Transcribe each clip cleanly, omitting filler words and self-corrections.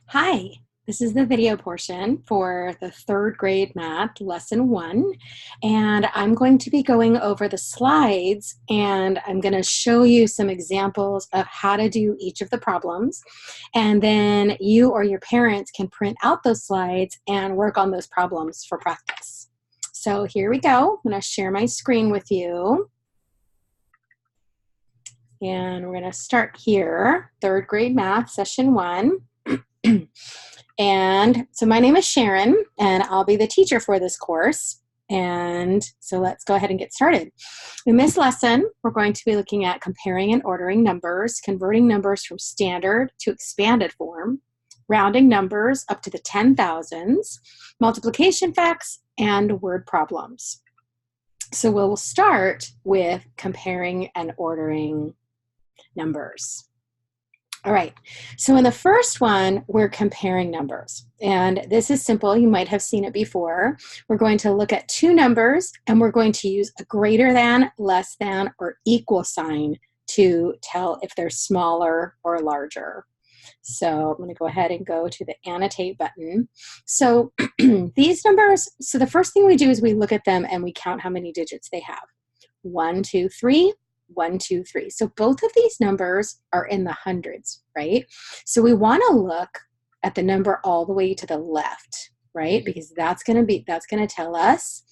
Hi, this is the video portion for the third grade math lesson 1, and I'm going to be going over the slides and I'm going to show you some examples of how to do each of the problems, and then you or your parents can print out those slides and work on those problems for practice. So here we go. I'm going to share my screen with you. And we're going to start here, third grade math session 1. And so my name is Sharon, and I'll be the teacher for this course. And so let's go ahead and get started. In this lesson, we're going to be looking at comparing and ordering numbers, converting numbers from standard to expanded form, rounding numbers up to the 10,000s, multiplication facts, and word problems. So we'll start with comparing and ordering numbers. All right, so in the first one, we're comparing numbers. And this is simple. You might have seen it before. We're going to look at two numbers, and we're going to use a greater than, less than, or equal sign to tell if they're smaller or larger. So I'm going to go ahead and go to the annotate button. So these numbers, so the first thing we do is we look at them and we count how many digits they have. 1, 2, 3. 1, 2, 3. So both of these numbers are in the hundreds, right? So we want to look at the number all the way to the left, right? Because that's going to tell us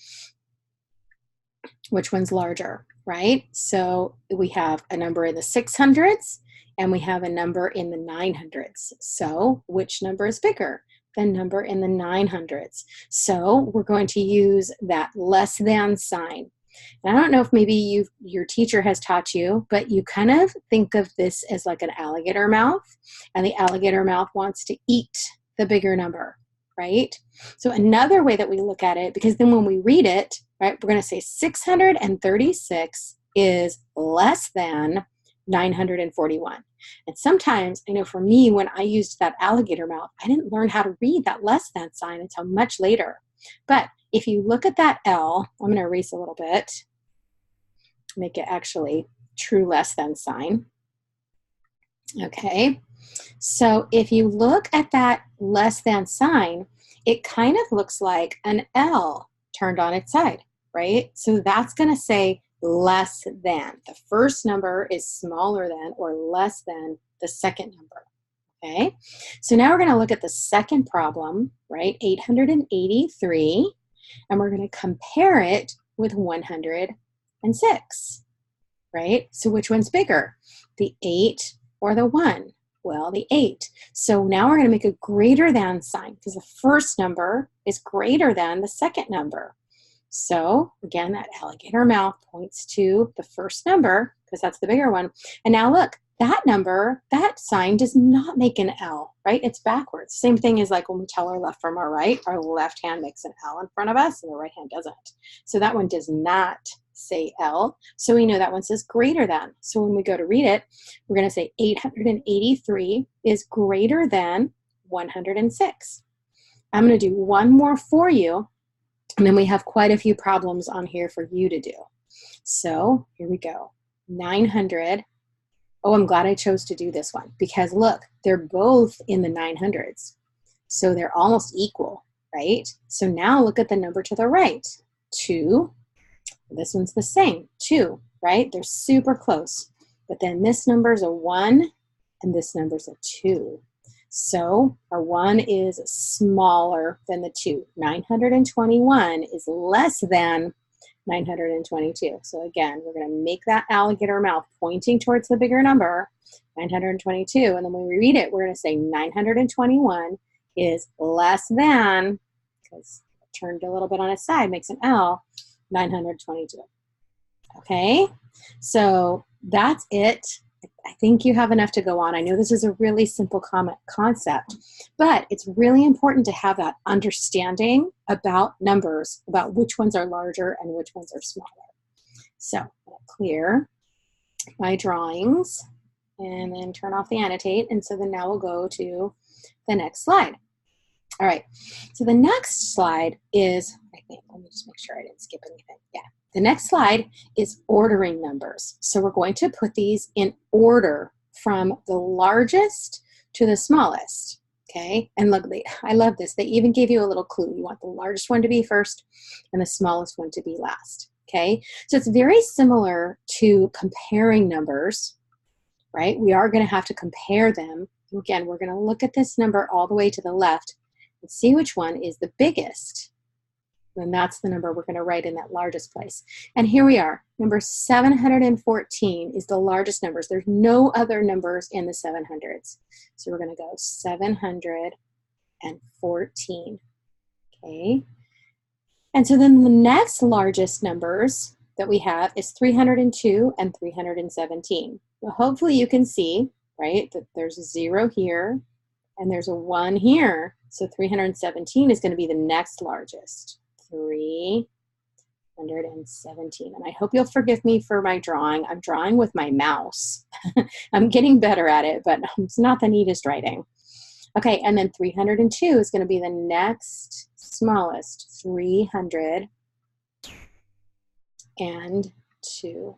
which one's larger, right? So we have a number in the 600s and we have a number in the 900s. So which number is bigger? The number in the 900s. So we're going to use that less than sign. And I don't know if maybe your teacher has taught you, but you kind of think of this as like an alligator mouth, and the alligator mouth wants to eat the bigger number, right? So another way that we look at it, because then when we read it, right, we're going to say 636 is less than 941. And sometimes, I know for me, when I used that alligator mouth, I didn't learn how to read that less than sign until much later. But if you look at that L, I'm going to erase a little bit, make it actually true less than sign. Okay, so if you look at that less than sign, it kind of looks like an L turned on its side, right? So that's going to say less than. The first number is smaller than or less than the second number. Okay, so now we're going to look at the second problem, right? 883, and we're going to compare it with 106, right? So which one's bigger, the 8 or the 1? Well, the 8. So now we're going to make a greater than sign because the first number is greater than the second number. So again, that alligator mouth points to the first number because that's the bigger one. And now look, that number, that sign does not make an L, right? It's backwards. Same thing as like when we tell our left from our right, our left hand makes an L in front of us and the right hand doesn't. So that one does not say L. So we know that one says greater than. So when we go to read it, we're going to say 883 is greater than 106. I'm going to do one more for you, and then we have quite a few problems on here for you to do. So here we go. 900. Oh, I'm glad I chose to do this one because look, they're both in the 900s. So they're almost equal, right? So now look at the number to the right. 2. This one's the same, 2, right? They're super close. But then this number's a 1 and this number's a 2. So our 1 is smaller than the 2. 921 is less than 922. So again, we're going to make that alligator mouth pointing towards the bigger number, 922. And then when we read it, we're going to say 921 is less than, because it turned a little bit on its side, makes an L, 922. Okay, so that's it. I think you have enough to go on. I know this is a really simple concept, but it's really important to have that understanding about numbers, about which ones are larger and which ones are smaller. So I'm going to clear my drawings and then turn off the annotate. And so then now we'll go to the next slide. All right, so the next slide is, I think, let me just make sure I didn't skip anything. Yeah. The next slide is ordering numbers. So we're going to put these in order from the largest to the smallest. Okay, and look, I love this. They even gave you a little clue. You want the largest one to be first and the smallest one to be last. Okay, so it's very similar to comparing numbers, right? We are going to have to compare them. Again, we're going to look at this number all the way to the left and see which one is the biggest. And that's the number we're going to write in that largest place. And here we are. Number 714 is the largest numbers. There's no other numbers in the 700s. So we're going to go 714. Okay. And so then the next largest numbers that we have is 302 and 317. Well, hopefully you can see, right, that there's a 0 here and there's a 1 here. So 317 is going to be the next largest. 317. And I hope you'll forgive me for my drawing. I'm drawing with my mouse. I'm getting better at it, but it's not the neatest writing. Okay, and then 302 is going to be the next smallest. 302.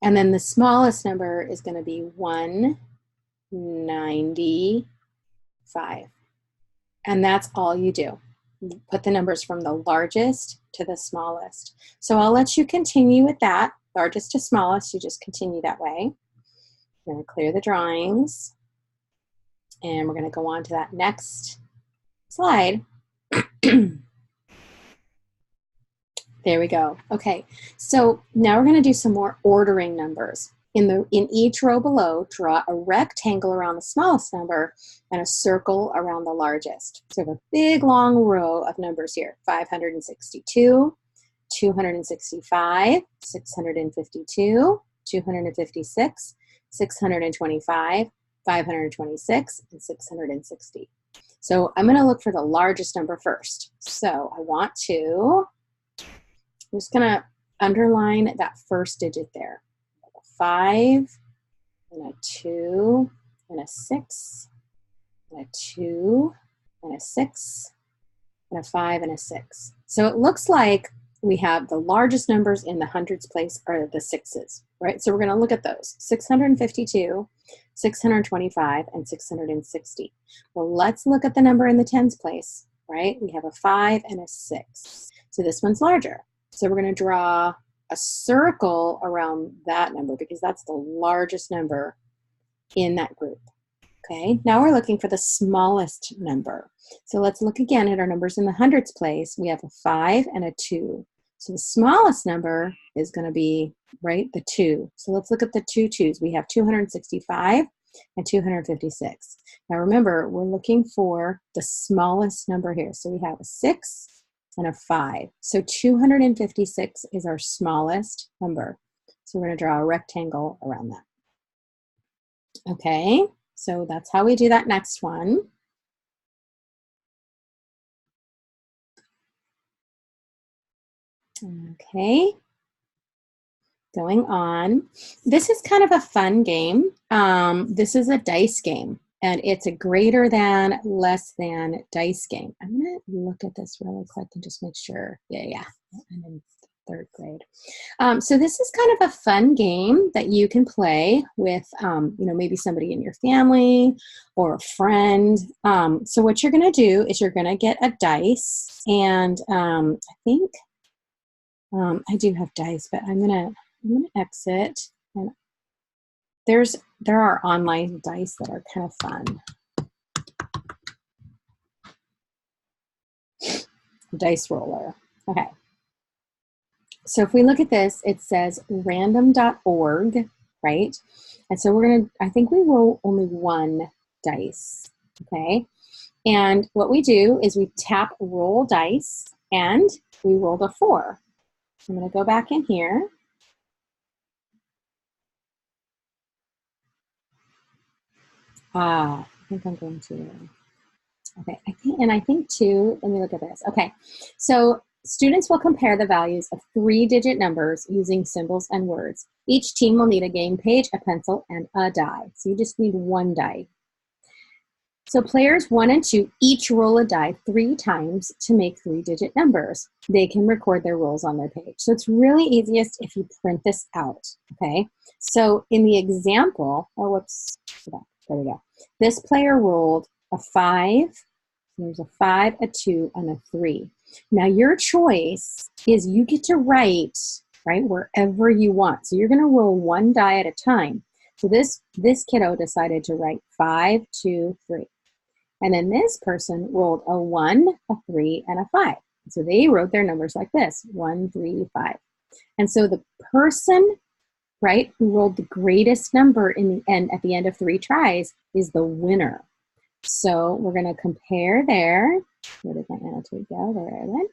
And then the smallest number is going to be 195. And that's all you do. You put the numbers from the largest to the smallest. So I'll let you continue with that. Largest to smallest, you just continue that way. We're going to clear the drawings. And we're going to go on to that next slide. There we go. Okay, so now we're going to do some more ordering numbers. In each row below, draw a rectangle around the smallest number and a circle around the largest. So we have a big long row of numbers here. 562, 265, 652, 256, 625, 526, and 660. So I'm going to look for the largest number first. So I'm just going to underline that first digit there. 5 and a 2 and a 6 and a 2 and a 6 and a 5 and a 6. So it looks like we have the largest numbers in the hundreds place are the sixes, right? So we're going to look at those. 652, 625, and 660. Well, let's look at the number in the tens place, right? We have a 5 and a 6. So this one's larger. So we're going to draw a circle around that number because that's the largest number in that group. Okay, now we're looking for the smallest number. So let's look again at our numbers in the hundreds place. We have a 5 and a 2. So the smallest number is going to be, right, the 2. So let's look at the two twos. We have 265 and 256. Now remember, we're looking for the smallest number here. So we have a 6 and a 5. So 256 is our smallest number. So we're going to draw a rectangle around that. Okay, so that's how we do that next one. Okay, going on. This is kind of a fun game. This is a dice game. And it's a greater than, less than dice game. I'm going to look at this really quick and just make sure. Yeah, I'm in third grade. So this is kind of a fun game that you can play with, maybe somebody in your family or a friend. So what you're going to do is you're going to get a dice. And I think I do have dice, but I'm going to exit. And there are online dice that are kind of fun. Dice roller. Okay. So if we look at this, it says random.org, right? And so I think we roll only one dice, okay? And what we do is we tap roll dice and we rolled a 4. I'm going to go back in here. I think I'm going to, okay, I think too, let me look at this. Okay, so students will compare the values of 3-digit numbers using symbols and words. Each team will need a game page, a pencil, and a die. So you just need one die. So players 1 and 2 each roll a die 3 times to make 3-digit numbers. They can record their rolls on their page. So it's really easiest if you print this out, okay? So in the example, there we go. This player rolled a 5. There's a 5, a 2, and a 3. Now your choice is you get to write, right, wherever you want. So you're going to roll one die at a time. So this kiddo decided to write 5, 2, 3. And then this person rolled a 1, a 3, and a 5. So they wrote their numbers like this, 1, 3, 5. And so the person, right, who rolled the greatest number in the end at the end of 3 tries is the winner. So we're going to compare there. Where did my annotate go? There it went.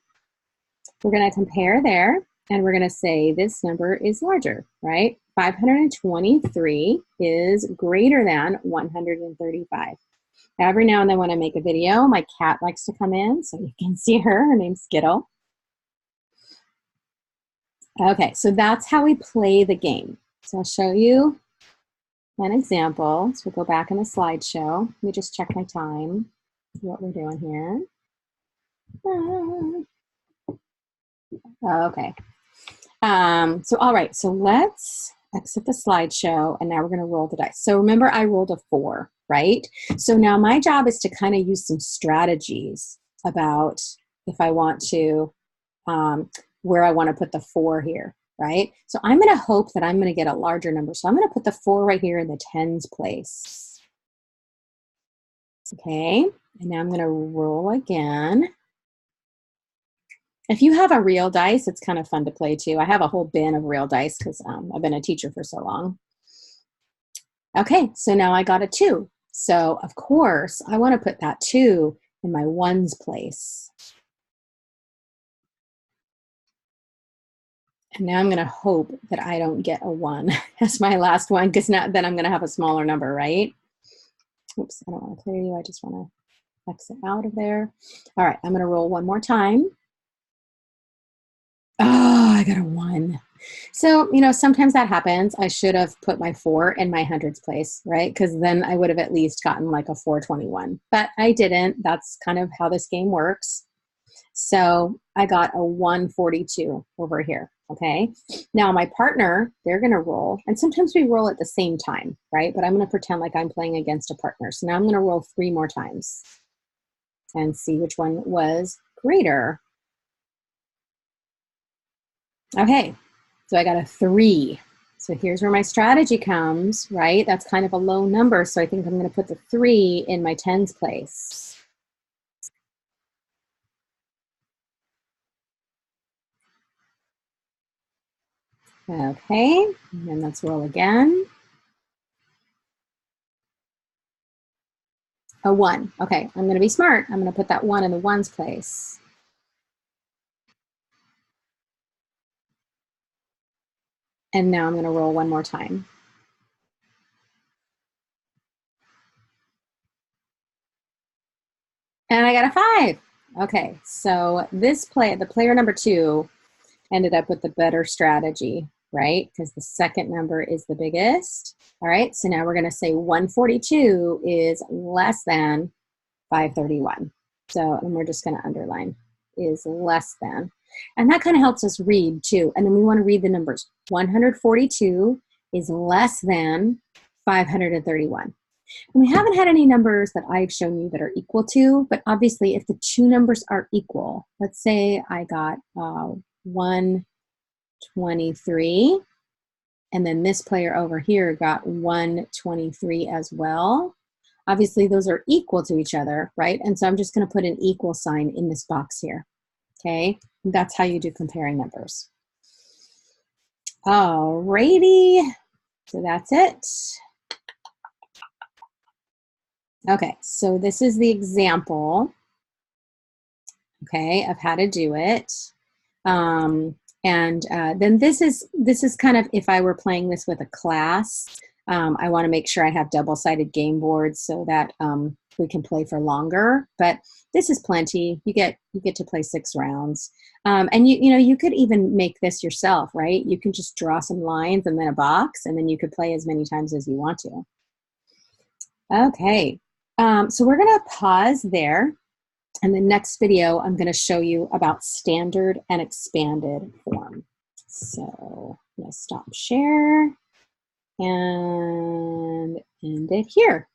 We're going to compare there, and we're going to say this number is larger, right? 523 is greater than 135. Every now and then when I make a video, my cat likes to come in, so you can see her. Her name's Skittle. Okay, so that's how we play the game. So I'll show you an example. So we'll go back in the slideshow. Let me just check my time, see what we're doing here. Okay. So all right, so let's exit the slideshow, and now we're going to roll the dice. So remember, I rolled a 4, right? So now my job is to kind of use some strategies about if I want to, where I want to put the 4 here, right? So I'm going to hope that I'm going to get a larger number. So I'm going to put the 4 right here in the tens place. Okay, and now I'm going to roll again. If you have a real dice, it's kind of fun to play too. I have a whole bin of real dice because I've been a teacher for so long. Okay, so now I got a 2. So of course, I want to put that 2 in my ones place. And now I'm going to hope that I don't get a 1 as my last one, because now then I'm going to have a smaller number, right? Oops, I don't want to clear you. I just want to exit out of there. All right, I'm going to roll one more time. Oh, I got a 1. So, you know, sometimes that happens. I should have put my 4 in my hundreds place, right? Because then I would have at least gotten like a 421. But I didn't. That's kind of how this game works. So I got a 142 over here, okay? Now my partner, they're going to roll. And sometimes we roll at the same time, right? But I'm going to pretend like I'm playing against a partner. So now I'm going to roll 3 more times and see which one was greater. Okay, so I got a 3. So here's where my strategy comes, right? That's kind of a low number, so I think I'm going to put the 3 in my tens place. Okay, and then let's roll again. A 1. Okay, I'm going to be smart. I'm going to put that 1 in the ones place. And now I'm going to roll one more time. And I got a 5. Okay, so this the player number 2 ended up with the better strategy, right? Because the second number is the biggest. All right, so now we're going to say 142 is less than 531. So, and we're just going to underline is less than. And that kind of helps us read too. And then we want to read the numbers. 142 is less than 531. And we haven't had any numbers that I've shown you that are equal to, but obviously if the two numbers are equal, let's say I got 123, and then this player over here got 123 as well. Obviously those are equal to each other, right? And so I'm just going to put an equal sign in this box here, okay? That's how you do comparing numbers. Alrighty, so that's it. Okay, so this is the example, okay, of how to do it. Then this is kind of if I were playing this with a class. I want to make sure I have double-sided game boards so that we can play for longer. But this is plenty. You get to play 6 rounds, and you could even make this yourself, right? You can just draw some lines and then a box, and then you could play as many times as you want to. Okay, so we're going to pause there. And the next video, I'm going to show you about standard and expanded form. So I'm going to stop share and end it here.